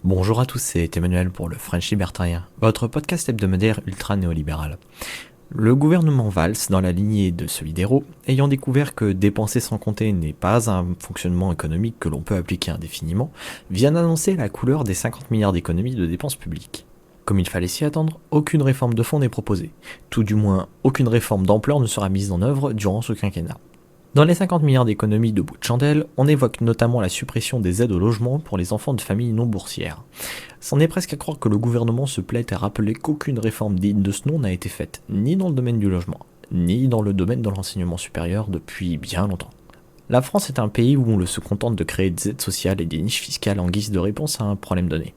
Bonjour à tous, c'est Emmanuel pour le French Libertarien, votre podcast hebdomadaire ultra-néolibéral. Le gouvernement Valls, dans la lignée de celui d'Ayrault, ayant découvert que dépenser sans compter n'est pas un fonctionnement économique que l'on peut appliquer indéfiniment, vient d'annoncer la couleur des 50 milliards d'économies de dépenses publiques. Comme il fallait s'y attendre, aucune réforme de fond n'est proposée. Tout du moins, aucune réforme d'ampleur ne sera mise en œuvre durant ce quinquennat. Dans les 50 milliards d'économies de bout de chandelle, on évoque notamment la suppression des aides au logement pour les enfants de familles non boursières. C'en est presque à croire que le gouvernement se plaît à rappeler qu'aucune réforme digne de ce nom n'a été faite, ni dans le domaine du logement, ni dans le domaine de l'enseignement supérieur depuis bien longtemps. La France est un pays où on se contente de créer des aides sociales et des niches fiscales en guise de réponse à un problème donné.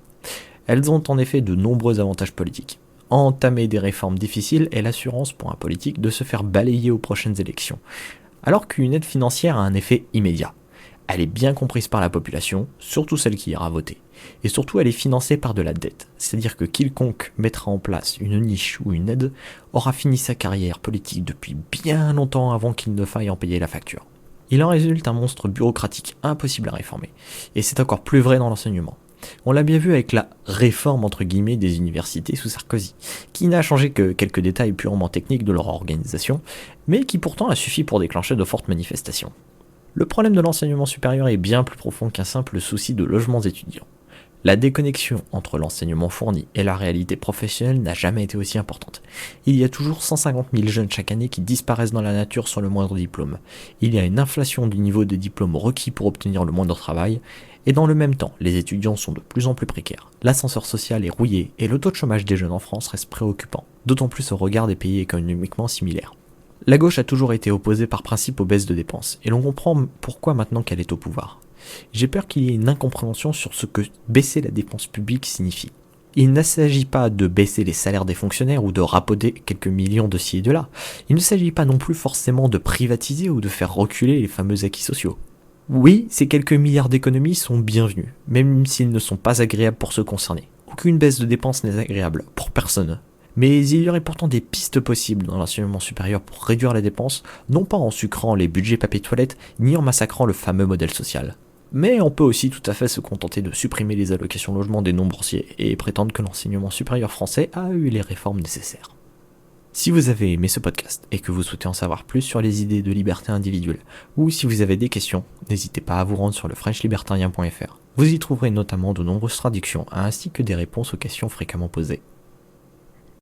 Elles ont en effet de nombreux avantages politiques. Entamer des réformes difficiles est l'assurance pour un politique de se faire balayer aux prochaines élections. Alors qu'une aide financière a un effet immédiat. Elle est bien comprise par la population, surtout celle qui ira voter. Et surtout, elle est financée par de la dette. C'est-à-dire que quiconque mettra en place une niche ou une aide aura fini sa carrière politique depuis bien longtemps avant qu'il ne faille en payer la facture. Il en résulte un monstre bureaucratique impossible à réformer. Et c'est encore plus vrai dans l'enseignement. On l'a bien vu avec la réforme entre guillemets des universités sous Sarkozy, qui n'a changé que quelques détails purement techniques de leur organisation, mais qui pourtant a suffi pour déclencher de fortes manifestations. Le problème de l'enseignement supérieur est bien plus profond qu'un simple souci de logements étudiants. La déconnexion entre l'enseignement fourni et la réalité professionnelle n'a jamais été aussi importante. Il y a toujours 150 000 jeunes chaque année qui disparaissent dans la nature sans le moindre diplôme. Il y a une inflation du niveau de diplôme requis pour obtenir le moindre travail, et dans le même temps, les étudiants sont de plus en plus précaires. L'ascenseur social est rouillé et le taux de chômage des jeunes en France reste préoccupant, d'autant plus au regard des pays économiquement similaires. La gauche a toujours été opposée par principe aux baisses de dépenses, et l'on comprend pourquoi maintenant qu'elle est au pouvoir. J'ai peur qu'il y ait une incompréhension sur ce que baisser la dépense publique signifie. Il ne s'agit pas de baisser les salaires des fonctionnaires ou de rapoter quelques millions de ci et de là. Il ne s'agit pas non plus forcément de privatiser ou de faire reculer les fameux acquis sociaux. Oui, ces quelques milliards d'économies sont bienvenus, même s'ils ne sont pas agréables pour ceux concernés. Aucune baisse de dépenses n'est agréable, pour personne. Mais il y aurait pourtant des pistes possibles dans l'enseignement supérieur pour réduire la dépense, non pas en sucrant les budgets papier toilette, ni en massacrant le fameux modèle social. Mais on peut aussi tout à fait se contenter de supprimer les allocations logement des non-boursiers et prétendre que l'enseignement supérieur français a eu les réformes nécessaires. Si vous avez aimé ce podcast et que vous souhaitez en savoir plus sur les idées de liberté individuelle, ou si vous avez des questions, n'hésitez pas à vous rendre sur le FrenchLibertarien.fr. Vous y trouverez notamment de nombreuses traductions ainsi que des réponses aux questions fréquemment posées.